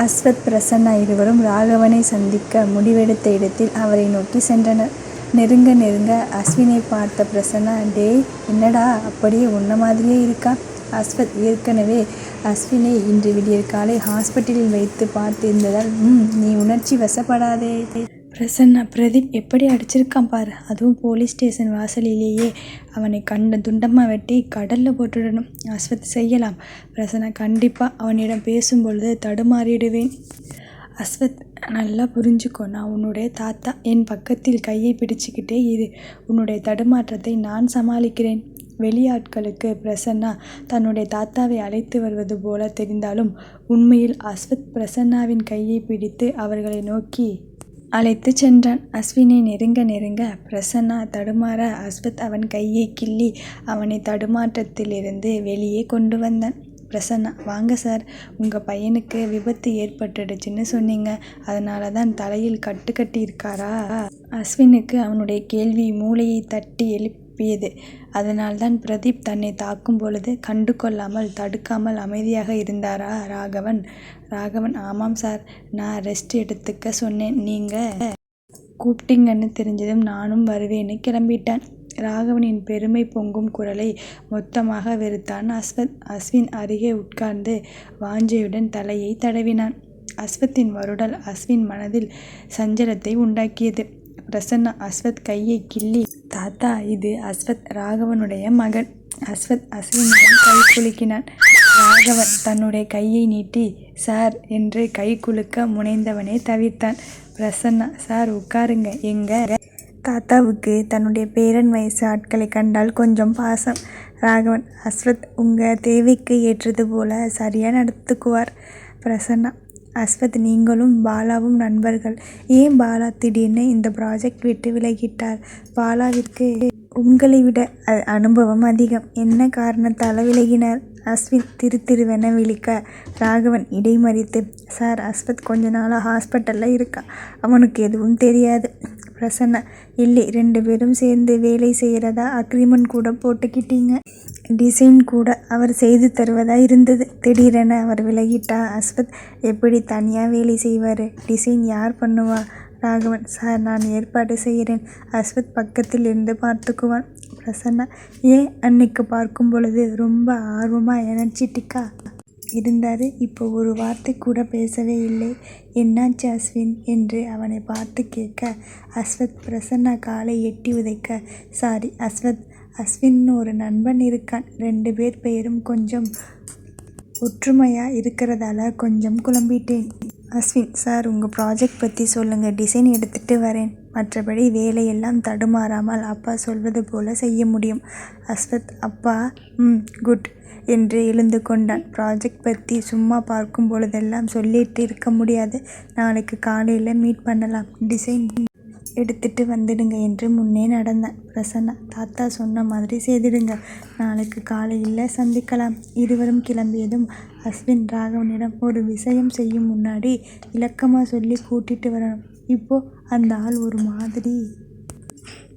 அஸ்வத், பிரசன்னா இருவரும் ராகவனை சந்திக்க முடிவெடுத்த இடத்தில் அவரை நோக்கி சென்றனர். நெருங்க நெருங்க அஸ்வினை பார்த்த பிரசன்னா, டேய் என்னடா அப்படியே உன்ன மாதிரியே இருக்கா? அஸ்வத் ஏற்கனவே அஸ்வினை இன்று விடியற்காலை ஹாஸ்பிட்டலில் வைத்து பார்த்திருந்ததால் நீ உணர்ச்சி வசப்படாதே. பிரசன்னா, பிரதீப் எப்படி அடிச்சிருக்கான் பாரு. அதுவும் போலீஸ் ஸ்டேஷன் வாசலிலேயே. அவனை கண்ட துண்டமாக வெட்டி கடலில் போட்டுடணும். அஸ்வத், செய்யலாம். பிரசன்னா, கண்டிப்பாக அவனிடம் பேசும்பொழுது தடுமாறிடுவேன். அஸ்வத், நல்லா புரிஞ்சுக்கோ, நான் உன்னுடைய தாத்தா. என் பக்கத்தில் கையை பிடிச்சிக்கிட்டே இரு. உன்னுடைய தடுமாற்றத்தை நான் சமாளிக்கிறேன். வெளியாட்களுக்கு பிரசன்னா தன்னுடைய தாத்தாவை அழைத்து வருவது போல தெரிந்தாலும் உண்மையில் அஸ்வத் பிரசன்னாவின் கையை பிடித்து அவர்களை நோக்கி அழைத்து சென்றான். அஸ்வினை நெருங்க நெருங்க பிரசன்னா தடுமாற அஸ்வத் அவன் கையை கிள்ளி அவனை தடுமாற்றத்திலிருந்து வெளியே கொண்டு வந்தான். பிரசன்னா, வாங்க சார், உங்கள் பையனுக்கு விபத்து ஏற்பட்டுடுச்சுன்னு சொன்னீங்க. அதனால தான் தலையில் கட்டு கட்டி இருக்காரா? அஸ்வினுக்கு அவனுடைய கேள்வி மூளையை தட்டி எழுப்பியது. அதனால்தான் பிரதீப் தன்னை தாக்கும் பொழுது கண்டு கொள்ளாமல் தடுக்காமல் அமைதியாக இருந்தாரா ராகவன்? ராகவன், ஆமாம் சார், நான் ரெஸ்ட் எடுத்துக்க சொன்னேன். நீங்கள் கூப்பிட்டீங்கன்னு தெரிஞ்சதும் நானும் வருவேன்னு கிளம்பிட்டான். ராகவனின் பெருமை பொங்கும் குரலை மொத்தமாக வெறுத்தான் அஸ்வத். அஸ்வின் அருகே உட்கார்ந்து வாஞ்சையுடன் தலையை தடவினான். அஸ்வத்தின் வருடல் அஸ்வின் மனதில் சஞ்சலத்தை உண்டாக்கியது. பிரசன்னா அஸ்வத் கையை கிள்ளி, தாத்தா, இது அஸ்வத், ராகவனுடைய மகன். அஸ்வத் அஸ்வினிடம் கை குலுக்கினான். ராகவன் தன்னுடைய கையை நீட்டி சார் என்று கை குலுக்க முனைந்தவனே தவிர்த்தான். பிரசன்னா, சார் உட்காருங்க. எங்க தாத்தாவுக்கு தன்னுடைய பேரன் வயசு ஆட்களை கண்டால் கொஞ்சம் பாசம். ராகவன், அஸ்வத் உங்கள் தேவைக்கு ஏற்றது போல சரியாக நடத்துக்குவார். பிரசன்னா, அஸ்வத், நீங்களும் பாலாவும் நண்பர்கள். ஏன் பாலா திடீர்னு இந்த ப்ராஜெக்ட் விட்டு விலகிட்டார்? பாலாவிற்கு உங்களை விட அனுபவம் அதிகம். என்ன காரணத்தால் விலகினார்? அஸ்வின் திருவென விழிக்க ராகவன் இடைமறித்து, சார், அஸ்வத் கொஞ்ச நாளாக ஹாஸ்பிட்டலில் இருக்கா. அவனுக்கு எதுவும் தெரியாது. பிரசன்னா, இல்லை, 2 பேரும் சேர்ந்து வேலை செய்கிறதா அக்ரிமெண்ட் கூட போட்டுக்கிட்டீங்க. டிசைன் கூட அவர் செய்து தருவதா இருந்தது. திடீரென அவர் விலகிட்டா அஸ்வத் எப்படி தனியாக வேலை செய்வார்? டிசைன் யார் பண்ணுவா? ராகவன், சார், நான் ஏற்பாடு செய்கிறேன். அஸ்வத் பக்கத்தில் இருந்து பார்த்துக்குவான். பிரசன்னா, ஏன் அன்னைக்கு பார்க்கும் பொழுது ரொம்ப ஆர்வமாக எனர்ஜெட்டிக்காக இருந்தார். இப்போ ஒரு வார்த்தை கூட பேசவே இல்லை. என்னாச்சு அஸ்வின் என்று அவனை பார்த்து கேட்க அஸ்வத் பிரசன்னா காலை எட்டி உதைக்க, சாரி அஸ்வத், அஸ்வின்னு ஒரு நண்பன் இருக்கான். 2 பேர் பெயரும் கொஞ்சம் ஒற்றுமையாக இருக்கிறதால கொஞ்சம் குழம்பிட்டேன். அஸ்வின், சார், உங்கள் ப்ராஜெக்ட் பற்றி சொல்லுங்கள். டிசைன் எடுத்துகிட்டு வரேன். மற்றபடி வேலையெல்லாம் தடுமாறாமல் அப்பா சொல்வது போல செய்ய முடியும். அஸ்வத், அப்பா, குட் என்று எழுந்து கொண்டான். ப்ராஜெக்ட் பற்றி சும்மா பார்க்கும் பொழுதெல்லாம் சொல்லிட்டு இருக்க முடியாது. நாளைக்கு காலையில் மீட் பண்ணலாம். டிசைன் எடுத்துட்டு வந்துடுங்க என்று முன்னே நடந்தான். பிரசன்னா, தாத்தா சொன்ன மாதிரி செய்திடுங்க. நாளைக்கு காலையில் சந்திக்கலாம். இருவரும் கிளம்பியதும் அஸ்வின் ராகவனிடம் ஒரு விஷயம் செய்யும் முன்னாடி இலக்கமாக சொல்லி கூட்டிட்டு வரணும். இப்போது அந்த ஆள் ஒரு மாதிரி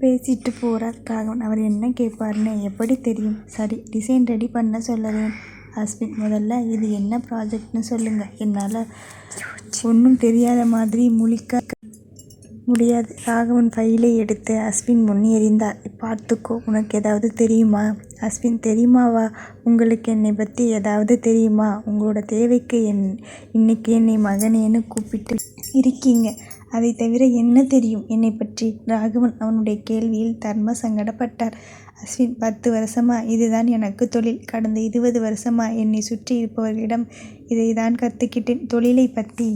பேசிட்டு போகிறார். ராகவன், அவர் என்ன கேட்பார்னு எப்படி தெரியும்? சரி, டிசைன் ரெடி பண்ண சொல்லுறேன். அஸ்வின், முதல்ல இது என்ன ப்ராஜெக்ட்னு சொல்லுங்கள். என்னால் ஒன்றும் தெரியாத மாதிரி முழிக்க முடியாது. ராகவன் ஃபைலை எடுத்து அஸ்வின் முன் எறிந்தார். பார்த்துக்கோ, உனக்கு ஏதாவது தெரியுமா? அஸ்வின், தெரியுமாவா? உங்களுக்கு என்னை பற்றி ஏதாவது தெரியுமா? உங்களோட தேவைக்கு இன்னைக்கு என்னை மகனேன்னு கூப்பிட்டு இருக்கீங்க. அதை தவிர என்ன தெரியும் என்னை பற்றி? ராகவன் அவனுடைய கேள்வியில் தர்ம சங்கடப்பட்டார். அஸ்வின், 10 வருஷமாக இதுதான் எனக்கு தொழில். கடந்த 20 வருஷமாக என்னை சுற்றி இருப்பவர்களிடம் இதை தான் கற்றுக்கிட்டேன். தொழிலை பற்றி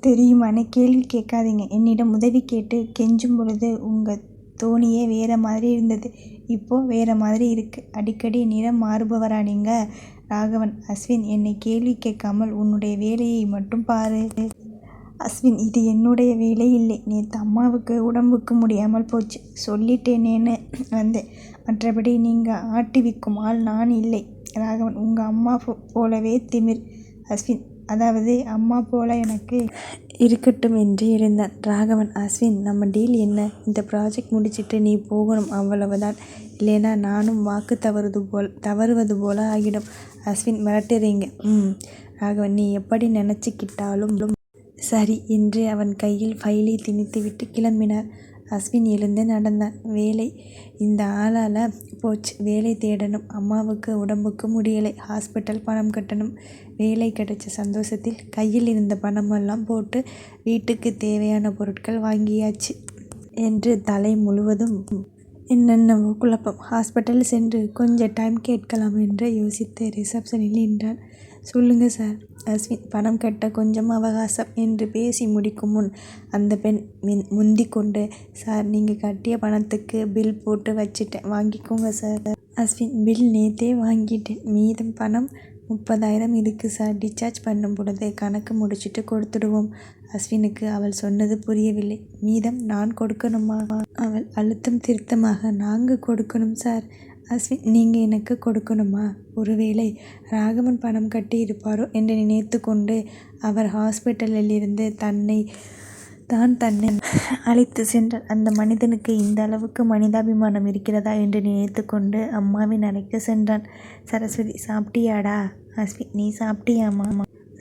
தெரியுமான்னு கேள்வி கேட்காதீங்க. என்னிடம் உதவி கேட்டு கெஞ்சும் பொழுது உங்கள் தோணியே வேறு மாதிரி இருந்தது. இப்போது வேறு மாதிரி இருக்குது. அடிக்கடி நிறம் மாறுபவரா நீங்கள்? ராகவன், அஸ்வின், என்னை கேள்வி கேட்காமல் உன்னுடைய வேலையை மட்டும் பாரு. அஸ்வின், இது என்னுடைய வேலை இல்லை. நேற்று அம்மாவுக்கு உடம்புக்கு முடியாமல் போச்சு, சொல்லிட்டேனேன்னு வந்தேன். மற்றபடி நீங்கள் ஆட்டி விற்கும் ஆள் நான் இல்லை. ராகவன், உங்கள் அம்மா போலவே திமிர். அஸ்வின், அதாவது அம்மா போல எனக்கு இருக்கட்டும் என்று இருந்தான். ராகவன், அஸ்வின், நம்ம டீல் என்ன? இந்த ப்ராஜெக்ட் முடிச்சிட்டு நீ போகணும், அவ்வளவுதான். இல்லைனா நானும் வாக்கு தவறுவது போல ஆகிடும். அஸ்வின், மிரட்டுறீங்க. ராகவன், நீ எப்படி நினச்சிக்கிட்டாலும் சரி என்று அவன் கையில் ஃபைலை திணித்துவிட்டு கிளம்பினார். அஸ்வின் எழுந்து நடந்தான். வேலை இந்த ஆளால் போச்சு. வேலை தேடணும். அம்மாவுக்கு உடம்புக்கு முடியலை. ஹாஸ்பிட்டல் பணம் கட்டணும். வேலை கிடைச்ச சந்தோஷத்தில் கையில் இருந்த பணமெல்லாம் போட்டு வீட்டுக்கு தேவையான பொருட்கள் வாங்கியாச்சு என்று தலை முழுவதும் என்னென்னவோ குழப்பம். ஹாஸ்பிட்டல் சென்று கொஞ்சம் டைம் கேட்கலாம் என்று யோசித்து ரிசப்ஷனில் நின்றான். சொல்லுங்க சார். அஸ்வின் பணம் கட்ட கொஞ்சம் அவகாசம் என்று பேசி முடிக்கும் முன் அந்த பெண் முந்திக் கொண்டு, சார் நீங்கள் கட்டிய பணத்துக்கு பில் போட்டு வச்சிட்டேன், வாங்கிக்கோங்க சார். அஸ்வின் பில் நேத்தே வாங்கிட்டேன். மீதம் பணம் 30,000 இருக்குது சார். டிஸ்சார்ஜ் பண்ணும் பொழுது கணக்கு முடிச்சுட்டு கொடுத்துடுவோம். அஸ்வினுக்கு அவள் சொன்னது புரியவில்லை. மீதம் நான் கொடுக்கணுமா? அவள் அழுத்தம் திருத்தமாக, நாங்கள் கொடுக்கணும் சார். அஸ்வின் நீங்கள் எனக்கு கொடுக்கணுமா? ஒருவேளை ராகவன் பணம் கட்டி இருப்பாரோ என்று நினைத்து கொண்டு அவர் ஹாஸ்பிட்டலில் இருந்து தன்னை அழைத்து சென்றார். அந்த மனிதனுக்கு இந்த அளவுக்கு மனிதாபிமானம் இருக்கிறதா என்று நினைத்து கொண்டு அம்மாவின் அறைக்கு சென்றான். சரஸ்வதி சாப்பிட்டியாடா? அஸ்வின் நீ சாப்பிட்டியாம்மா?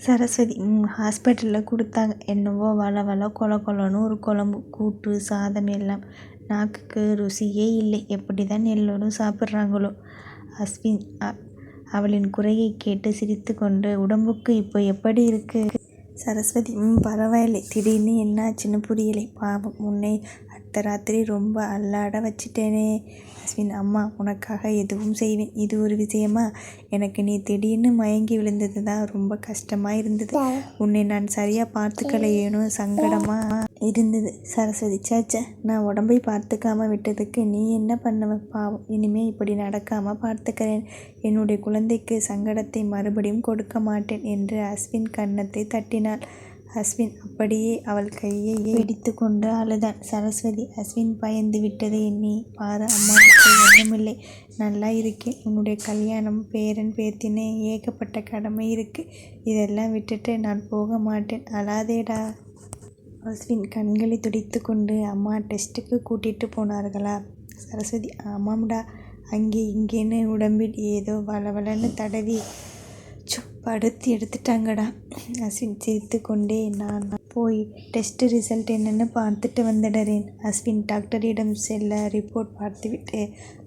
சரஸ்வதி ஹாஸ்பிட்டலில் கொடுத்தாங்க. என்னவோ வள கொலன்னு ஒரு குழம்பு, கூட்டு, சாதம் எல்லாம் நாக்குக்கு ருசியே இல்லை. எப்படி தான் எல்லோரும் சாப்பிட்றாங்களோ. அஸ்வின் அவளின் குறையை கேட்டு சிரித்து கொண்டு, உடம்புக்கு இப்போ எப்படி இருக்கு? சரஸ்வதி பரவாயில்லை. திடீர்னு என்னாச்சுன்னு புரியலை. பாவம், உன்னை அர்த்தராத்திரி ரொம்ப அல்லாட வச்சிட்டேனே. அஸ்வின் அம்மா உனக்காக எதுவும் செய்வேன். இது ஒரு விஷயமா? எனக்கு நீ திடீர்னு மயங்கி விழுந்தது தான் ரொம்ப கஷ்டமாக இருந்தது. உன்னை நான் சரியாக பார்த்துக்கலையேனோ சங்கடமாக இருந்தது. சரஸ்வதி சேச்சே, நான் உடம்பை பார்த்துக்காம விட்டதுக்கு நீ என்ன பண்ணுவ? பாவம், இனிமே இப்படி நடக்காமல் பார்த்துக்கிறேன். என்னுடைய குழந்தைக்கு சங்கடத்தை மறுபடியும் கொடுக்க மாட்டேன் என்று அஸ்வின் கன்னத்தை தட்டினாள். அஸ்வின் அப்படியே அவள் கையை பிடித்து கொண்டு அழுதான். சரஸ்வதி அஸ்வின் பயந்து விட்டதை எண்ணி, பாரு அம்மாவுக்கு ஒன்றுமில்லை, நல்லா இருக்கேன். உன்னுடைய கல்யாணம், பேரன் பேத்தின்னு ஏகப்பட்ட கடமை இருக்கு. இதெல்லாம் விட்டுட்டு நான் போக மாட்டேன். அழாதேடா. அஸ்வின் கண்களை துடைத்து கொண்டு, அம்மா டெஸ்ட்டுக்கு கூட்டிகிட்டு போனார்களா? சரஸ்வதி ஆமாம்டா. அங்கே இங்கேன்னு உடம்பில் ஏதோ வளவலன்னு தடவி படுத்து எடுத்துட்டாங்கடா. அஸ்வின் சிரித்து கொண்டே, நான் போய் டெஸ்ட் ரிசல்ட் என்னென்னு பார்த்துட்டு வந்துடுறேன். அஸ்வின் டாக்டரிடம் செல்ல ரிப்போர்ட் பார்த்துவிட்டு,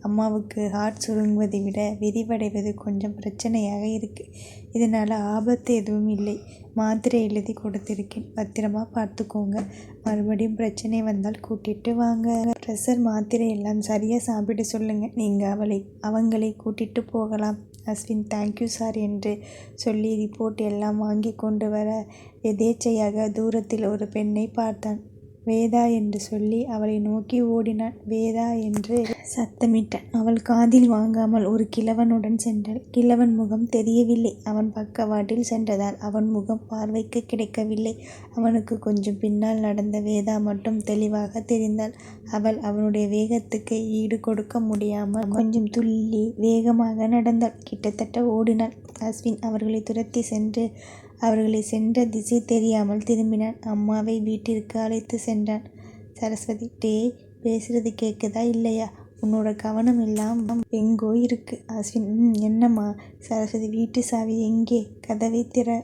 அம்மாவுக்கு ஹார்ட் சுருங்குவதை விட விரிவடைவது கொஞ்சம் பிரச்சனையாக இருக்குது. இதனால் ஆபத்து எதுவும் இல்லை. மாத்திரை எழுதி கொடுத்துருக்கேன், பத்திரமா பார்த்துக்கோங்க. மறுபடியும் பிரச்சனை வந்தால் கூட்டிகிட்டு வாங்க. ப்ரெஷர் மாத்திரை எல்லாம் சரியாக சாப்பிட சொல்லுங்கள். நீங்கள் அவங்களை கூட்டிகிட்டு போகலாம். அஸ்வின் தேங்க்யூ சார் என்று சொல்லி ரிப்போர்ட் எல்லாம் வாங்கி கொண்டு வர எதேச்சையாக தூரத்தில் ஒரு பெண்ணை பார்த்தான். வேதா என்று சொல்லி அவளை நோக்கி ஓடினான். வேதா என்று சத்தமிட்டான். அவள் காதில் வாங்காமல் ஒரு கிழவனுடன் சென்றாள். கிழவன் முகம் தெரியவில்லை. அவன் பக்கவாட்டில் சென்றதால் அவன் முகம் பார்வைக்கு கிடைக்கவில்லை. அவனுக்கு கொஞ்சம் பின்னால் நடந்த வேதா மட்டும் தெளிவாக தெரிந்தாள். அவள் அவனுடைய வேகத்துக்கு ஈடு கொடுக்க முடியாமல் கொஞ்சம் துள்ளி வேகமாக நடந்தாள். கிட்டத்தட்ட ஓடினாள். அஸ்வின் அவர்களை துரத்தி சென்று அவர்களை சென்ற திசை தெரியாமல் திரும்பினான். அம்மாவை வீட்டிற்கு அழைத்து சென்றான். சரஸ்வதி டேய், பேசுறது கேட்குதா இல்லையா? உன்னோட கவனம் எல்லாம் எங்கோ இருக்கு. அஸ்வின் என்னம்மா? சரஸ்வதி வீட்டு சாவி எங்கே? கதவை திற.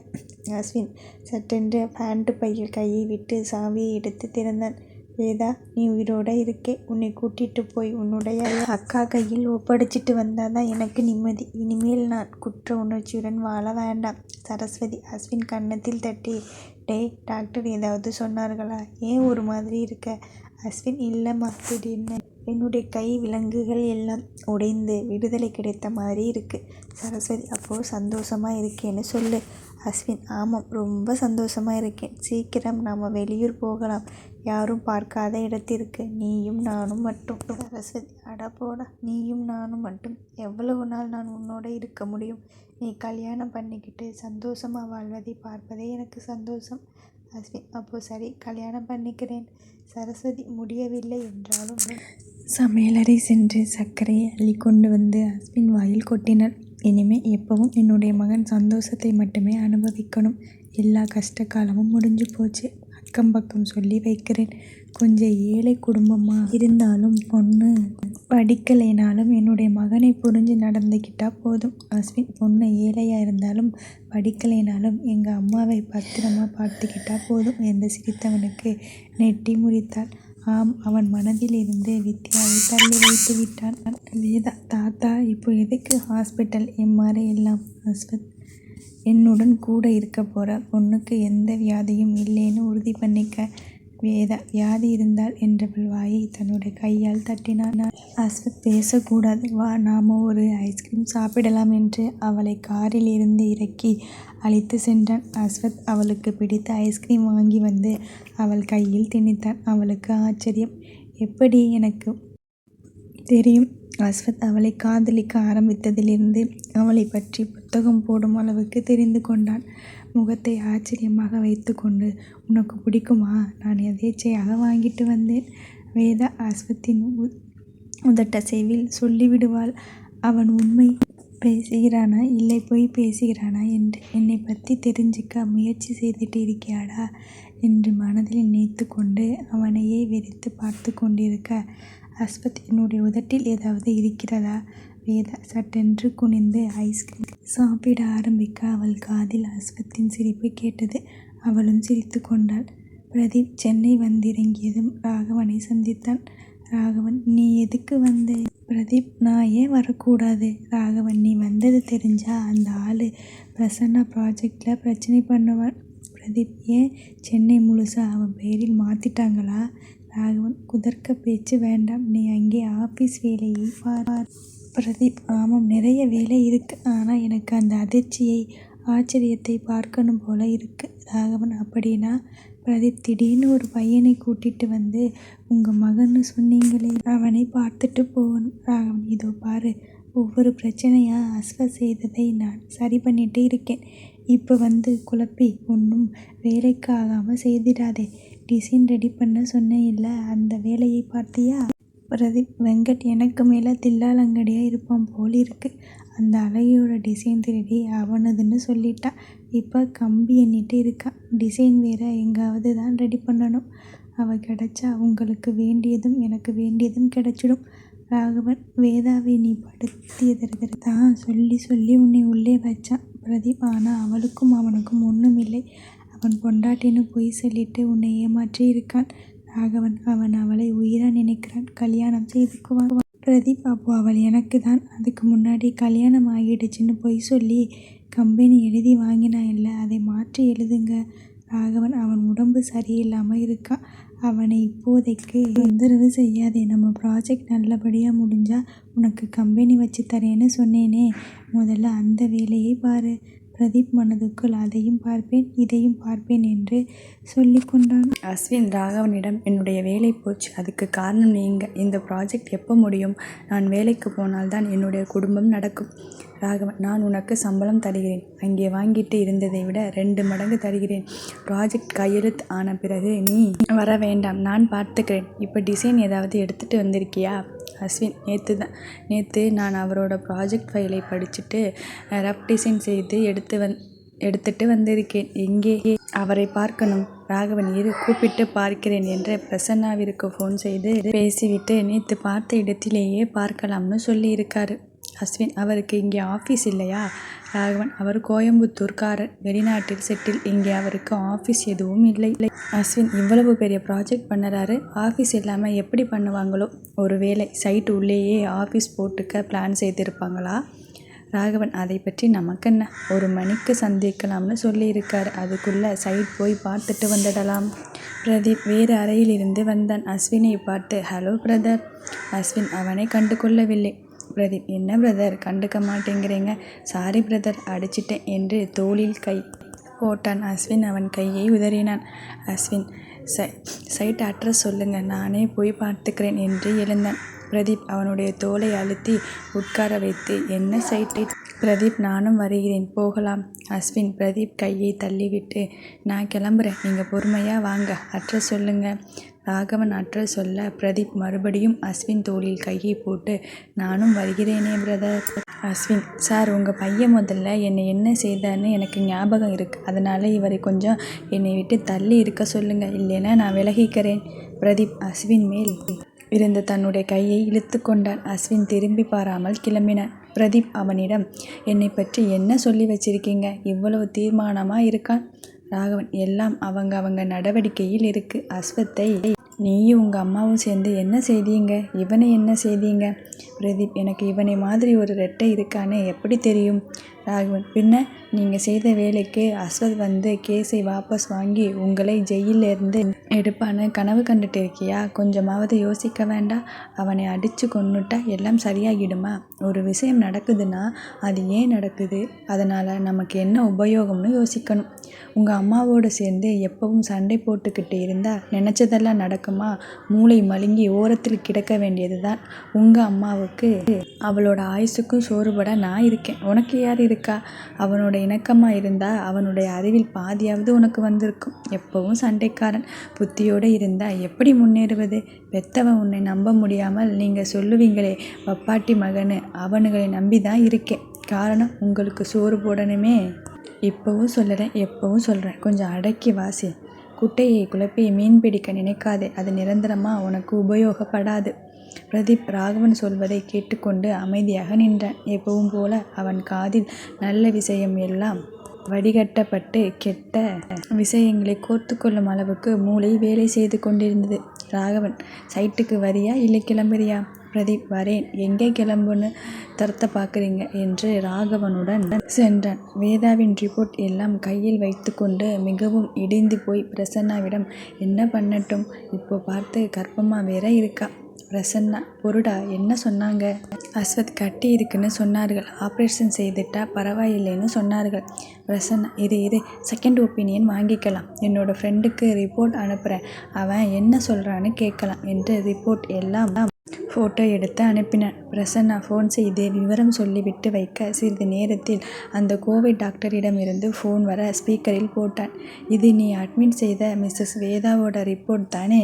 அஸ்வின் சட்டென்று பேண்ட் பையில் கையை விட்டு சாவியை எடுத்து திறந்தான். வேதா, நீ உயிரோட இருக்கே. உன்னை கூட்டிகிட்டு போய் உன்னுடைய அக்கா கையில் ஒப்படைச்சிட்டு வந்தாதான் எனக்கு நிம்மதி. இனிமேல் நான் குற்ற உணர்ச்சியுடன் வாழ வேண்டாம். சரஸ்வதி அஸ்வின் கன்னத்தில் தட்டி, டேய், டாக்டர் ஏதாவது சொன்னார்களா? ஏன் ஒரு மாதிரி இருக்க? அஸ்வின் இல்லைம்மா, திடீர்னு என்னுடைய கை விலங்குகள் எல்லாம் உடைந்து விடுதலை கிடைத்த மாதிரி இருக்குது. சரஸ்வதி அப்போது சந்தோஷமாக இருக்கேன்னு சொல்லு. அஸ்வின் ஆமாம், ரொம்ப சந்தோஷமாக இருக்கேன். சீக்கிரம் நாம் வெளியூர் போகலாம், யாரும் பார்க்காத இடத்திற்கு, நீயும் நானும் மட்டும். சரஸ்வதி அட போடா, நீயும் நானும் மட்டும் எவ்வளவு நாள் நான் உன்னோட இருக்க முடியும்? நீ கல்யாணம் பண்ணிக்கிட்டு சந்தோஷமாக வாழ்வதை பார்ப்பதே எனக்கு சந்தோஷம். அஸ்வின் அப்போ சரி, கல்யாணம் பண்ணிக்கிறேன். சரஸ்வதி முடியவில்லை என்றாலும் சமையலறை சென்று சர்க்கரையை அள்ளி கொண்டு வந்து அஸ்வின் வாயில் கொட்டினார். இனிமேல் எப்பவும் என்னுடைய மகன் சந்தோஷத்தை மட்டுமே அனுபவிக்கணும். எல்லா கஷ்ட காலமும் முடிஞ்சு போச்சு. அக்கம் பக்கம் சொல்லி வைக்கிறேன். கொஞ்சம் ஏழை குடும்பமாக இருந்தாலும் பொண்ணு படிக்கலைனாலும் என்னுடைய மகனை புரிஞ்சு நடந்துக்கிட்டா போதும். அஸ்வின் பொண்ணு ஏழையாக இருந்தாலும் படிக்கலைனாலும் எங்கள் அம்மாவை பத்திரமா பார்த்துக்கிட்டா போதும் என்று சிரித்தவனுக்கு நெட்டி முறித்தாள். ஆம், அவன் மனதில் இருந்து வித்யாவை தள்ளி வைத்து விட்டான். வேதா, தாத்தா இப்போ எதுக்கு ஹாஸ்பிட்டல் எம்ஆர்ஐ எல்லாம்? அஸ்வத், என்னுடன் கூட இருக்க போகிற பொண்ணுக்கு எந்த வியாதியும் இல்லைன்னு உறுதி பண்ணிக்க. வேதா வியாதி இருந்தால் என்றவள் வாயை தன்னுடைய கையால் தட்டினான். அஸ்வத் பேசக்கூடாது, வா நாம ஒரு ஐஸ்கிரீம் சாப்பிடலாம் என்று அவளை காரில் இருந்து இறக்கி அழைத்து சென்றான். அஸ்வத் அவளுக்கு பிடித்த ஐஸ்கிரீம் வாங்கி வந்து அவள் கையில் திணித்தான். அவளுக்கு ஆச்சரியம். எப்படி எனக்கு தெரியும்? அஸ்வத் அவளை காதலிக்க ஆரம்பித்ததிலிருந்து அவளை பற்றி புத்தகம் போடும் அளவுக்கு தெரிந்து கொண்டான். முகத்தை ஆச்சரியமாக வைத்து கொண்டு, உனக்கு பிடிக்குமா? நான் எதேச்சையாக வாங்கிட்டு வந்தேன். வேதா அஸ்வத்தின் உதட்டசைவில் சொல்லிவிடுவாள். அவன் உண்மை பேசுகிறானா இல்லை பொய் பேசுகிறானா என்று என்னை பற்றி தெரிஞ்சுக்க முயற்சி செய்துட்டு இருக்கியாடா என்று மனதில் நினைத்து கொண்டு அவனையே வெறித்து பார்த்து கொண்டிருக்க, அஸ்வத், என்னுடைய உதட்டில் ஏதாவது இருக்கிறதா? வேதா சட்டென்று குனிந்து ஐஸ்கிரீம் சாப்பிட ஆரம்பிக்க அவள் காதில் அஸ்வத்தின் சிரிப்பு கேட்டது. அவளும் சிரித்து கொண்டாள். பிரதீப் சென்னை வந்திறங்கியதும் ராகவனை சந்தித்தான். ராகவன், நீ எதுக்கு வந்த? பிரதீப், நான் ஏன் வரக்கூடாது? ராகவன், நீ வந்தது தெரிஞ்சா அந்த ஆள் பிரசன்னா ப்ராஜெக்டில் பிரச்சனை பண்ணுவான். பிரதீப், ஏன்? சென்னை முழுசா அவன் பெயரில் மாற்றிட்டாங்களா? ராகவன், குதர்க்க பேச்சு வேண்டாம், நீ அங்கே ஆஃபீஸ் வேலையை பார். பிரதீப், ஆமாம், நிறைய வேலை இருக்கு, ஆனால் எனக்கு அந்த அதிர்ச்சியை ஆச்சரியத்தை பார்க்கணும் போல இருக்கு. ராகவன், அப்படின்னா? பிரதீப், திடீர்னு ஒரு பையனை கூட்டிட்டு வந்து உங்கள் மகன்னு சொன்னீங்களே, அவனை பார்த்துட்டு போகணும். ராகவன், இதோ பாரு, ஒவ்வொரு பிரச்சனையா அஸ்வத் செய்ததை நான் சரி பண்ணிட்டு இருக்கேன். இப்போ வந்து குழப்பி ஒன்றும் வேலைக்கு ஆகாமல் செய்திடாதே. டிசைன் ரெடி பண்ண சொன்னேன் இல்லை, அந்த வேலையை பார்த்தியா? பிரதீப், வெங்கட் எனக்கு மேலே தில்லாலங்கடியாக இருப்பான் போல் இருக்கு. அந்த அழகியோட டிசைன் திருடி அவனதுன்னு சொல்லிட்டான். இப்போ கம்பி எண்ணிட்டு இருக்கான். டிசைன் வேறு எங்காவது தான் ரெடி பண்ணணும். அவள் கிடைச்சா உங்களுக்கு வேண்டியதும் எனக்கு வேண்டியதும் கிடைச்சிடும். ராகவன், வேதாவை நீ படுத்தியதற்கு தான் சொல்லி சொல்லி உன்னை உள்ளே வச்சான். பிரதீப், ஆனால் அவளுக்கும் அவனுக்கும் ஒன்றும் இல்லை. அவன் பொண்டாட்டின்னு பொய் சொல்லிட்டு உன்னை ஏமாற்றி இருக்கான். ராகவன், அவன் அவளை உயிராக நினைக்கிறான். கல்யாணம் செய்துக்குவான். பிரதீப், அப்போ அவள் எனக்கு தான். அதுக்கு முன்னாடி கல்யாணம் ஆகிடுச்சின்னு பொய் சொல்லி கம்பெனி எழுதி வாங்கினா இல்லை, அதை மாற்றி எழுதுங்க. ராகவன், அவன் உடம்பு சரியில்லாமல் இருக்கான். அவனை இப்போதைக்கு தொந்தரவு செய்யாதே. நம்ம ப்ராஜெக்ட் நல்லபடியாக முடிஞ்சால் உனக்கு கம்பெனி வச்சு தரேன்னு சொன்னேனே, முதல்ல அந்த வேலையை பாரு. பிரதீப் மனதுக்குள் அதையும் பார்ப்பேன் இதையும் பார்ப்பேன் என்று சொல்லி கொண்டான். அஸ்வின் ராகவனிடம், என்னுடைய வேலை போச்சு, அதுக்கு காரணம் நீங்கள். இந்த ப்ராஜெக்ட் எப்போ முடியும்? நான் வேலைக்கு போனால்தான் என்னுடைய குடும்பம் நடக்கும். ராகவன், நான் உனக்கு சம்பளம் தருகிறேன். அங்கே வாங்கிட்டு இருந்ததை விட 2 மடங்கு தருகிறேன். ப்ராஜெக்ட் கையெழுத்து ஆன பிறகு நீ வர வேண்டாம், நான் பார்த்துக்கிறேன். இப்போ டிசைன் ஏதாவது எடுத்துகிட்டு வந்திருக்கியா? அஸ்வின், நேற்று நான் அவரோட ப்ராஜெக்ட் ஃபைலை படிச்சுட்டு ரஃப் டிசைன் செய்து எடுத்துட்டு வந்திருக்கேன். எங்கே? அவரை பார்க்கணும். ராகவன், இரு, கூப்பிட்டு பார்க்கிறேன் என்று பிரசன்னாவிற்கு ஃபோன் செய்து பேசிவிட்டு நேற்று பார்த்த இடத்திலேயே பார்க்கலாம்னு சொல்லியிருக்காரு. அஸ்வின், அவருக்கு இங்கே ஆஃபீஸ் இல்லையா? ராகவன், அவர் கோயம்புத்தூர்காரர், வெளிநாட்டில் செட்டில். இங்கே அவருக்கு ஆஃபீஸ் எதுவும் இல்லை. அஸ்வின், இவ்வளவு பெரிய ப்ராஜெக்ட் பண்ணுறாரு, ஆஃபீஸ் இல்லாமல் எப்படி பண்ணுவாங்களோ? ஒருவேளை சைட் உள்ளேயே ஆஃபீஸ் போட்டுக்க பிளான் செய்திருப்பாங்களா? ராகவன், அதை பற்றி நமக்கென்ன, 1 மணிக்கு சந்திக்கலாம்னு சொல்லியிருக்காரு. அதுக்குள்ளே சைட் போய் பார்த்துட்டு வந்துடலாம். பிரதீப் வேறு அறையிலிருந்து வந்தான். அஸ்வினை பார்த்து, ஹலோ பிரதர். அஸ்வின் அவனை கண்டு கொள்ளவில்லை. பிரதீப், என்ன பிரதர் கண்டுக்க மாட்டேங்கிறீங்க? சாரி பிரதர், அடிச்சிட்டேன் என்று தோளில் கை போட்டான். அஸ்வின் அவன் கையை உதறினான். அஸ்வின், சைட் அட்ரஸ் சொல்லுங்கள், நானே போய் பார்த்துக்கிறேன் என்று எழுந்தான். பிரதீப் அவனுடைய தோலை அழுத்தி உட்கார வைத்து, என்ன சைட்டை? பிரதீப், நானும் வருகிறேன், போகலாம். அஸ்வின் பிரதீப் கையை தள்ளிவிட்டு, நான் கிளம்புறேன், நீங்கள் பொறுமையாக வாங்க, அட்ரஸ் சொல்லுங்கள். ராகவன் அட்ரஸ் சொல்ல பிரதீப் மறுபடியும் அஸ்வின் தோளில் கையை போட்டு, நானும் வருகிறேனே பிரதர். அஸ்வின், சார், உங்கள் பையன் முதல்ல என்னை என்ன செய்தான்னு எனக்கு ஞாபகம் இருக்குது. அதனால் இவரை கொஞ்சம் என்னை விட்டு தள்ளி இருக்க சொல்லுங்கள், இல்லைன்னா நான் விலகிக்கிறேன். பிரதீப் அஸ்வின் மேல் இருந்த தன்னுடைய கையை இழுத்து கொண்டான். அஸ்வின் திரும்பி பாராமல் கிளம்பினான். பிரதீப் அவனிடம், என்னை பற்றி என்ன சொல்லி வச்சிருக்கீங்க? இவ்வளவு தீர்மானமா இருக்கான்? ராகவன், எல்லாம் அவங்க நடவடிக்கையில் இருக்கு. அஸ்வத்தை நீயும் உங்கள் அம்மாவும் சேர்ந்து என்ன செய்தீங்க? இவனை என்ன செய்தீங்க? பிரதீப், எனக்கு இவனை மாதிரி ஒரு ரெட்டை இருக்கானே எப்படி தெரியும்? ராகவன், பின்ன நீங்கள் செய்த வேலைக்கு அஸ்வத் வந்து கேஸை வாபஸ் வாங்கி உங்களை ஜெயிலிருந்து எடுப்பான்னு கனவு கண்டுட்டு இருக்கியா? கொஞ்சமாவது யோசிக்க வேண்டாம்? அவனை அடித்து கொன்னுட்டா எல்லாம் சரியாகிடுமா? ஒரு விஷயம் நடக்குதுன்னா அது ஏன் நடக்குது, அதனால் நமக்கு என்ன உபயோகம்னு யோசிக்கணும். உங்கள் அம்மாவோடு சேர்ந்து எப்பவும் சண்டை போட்டுக்கிட்டு இருந்தால் நினச்சதெல்லாம் நடக்குமா? மூளை மழுங்கி ஓரத்தில் கிடக்க வேண்டியது தான். உங்கள் அம்மாவுக்கு அவளோட ஆயுசுக்கும் சோறுபட நான் இருக்கேன். உனக்கு யார் இருக்கா? அவனோட இணக்கமாக இருந்தால் அவனுடைய அறிவில் பாதியாவது உனக்கு வந்திருக்கும். எப்பவும் சண்டைக்காரன். புத்தியோடு இருந்தால் எப்படி முன்னேறுவது? பெத்தவன் உன்னை நம்ப முடியாமல் நீங்கள் சொல்லுவீங்களே பப்பாட்டி மகனு, அவனுங்களை நம்பி தான் இருக்கேன். காரணம், உங்களுக்கு சோறு போடணுமே. இப்போவும் சொல்லுறேன், எப்பவும் சொல்கிறேன், கொஞ்சம் அடக்கி வாசி. குட்டையை குழப்பி மீன் பிடிக்க நினைக்காதே. அது நிரந்தரமாக உனக்கு உபயோகப்படாது. பிரதீப் ராகவன் சொல்வதை கேட்டுக்கொண்டு அமைதியாக நின்றான். எப்பவும் போல அவன் காதில் நல்ல விஷயம் எல்லாம் வடிகட்டப்பட்டு கெட்ட விஷயங்களை கோர்த்து கொள்ளும் அளவுக்கு மூளை வேலை செய்து கொண்டிருந்தது. ராகவன், சைட்டுக்கு வரியா இல்லை கிளம்புறியா? பிரதீப், வரேன். எங்கே கிளம்புன்னு தரத்த பார்க்குறீங்க என்று ராகவனுடன் சென்றான். வேதாவின் ரிப்போர்ட் எல்லாம் கையில் வைத்து கொண்டு மிகவும் இடிந்து போய் பிரசன்னாவிடம், என்ன பண்ணட்டும்? இப்போ பார்த்து கர்ப்பமாக வேற இருக்கா. பிரசன்னா, பொருடா, என்ன சொன்னாங்க? அஸ்வத் கட்டி இருக்குன்னு சொன்னார்கள். ஆப்ரேஷன் செய்துட்டா பரவாயில்லைன்னு சொன்னார்கள். பிரசன்னா, இது செகண்ட் ஒப்பீனியன் வாங்கிக்கலாம். என்னோட ஃப்ரெண்டுக்கு ரிப்போர்ட் அனுப்புகிறேன், அவன் என்ன சொல்கிறான்னு கேட்கலாம் என்று ரிப்போர்ட் எல்லாம் ஃபோட்டோ எடுத்து அனுப்பினான். பிரசன்னா ஃபோன் செய்து விவரம் சொல்லிவிட்டு வைக்க சிறிது நேரத்தில் அந்த கோவை டாக்டரிடமிருந்து ஃபோன் வர ஸ்பீக்கரில் போட்டான். இது நீ அட்மிட் செய்த மிஸ்ஸஸ் வேதாவோட ரிப்போர்ட் தானே?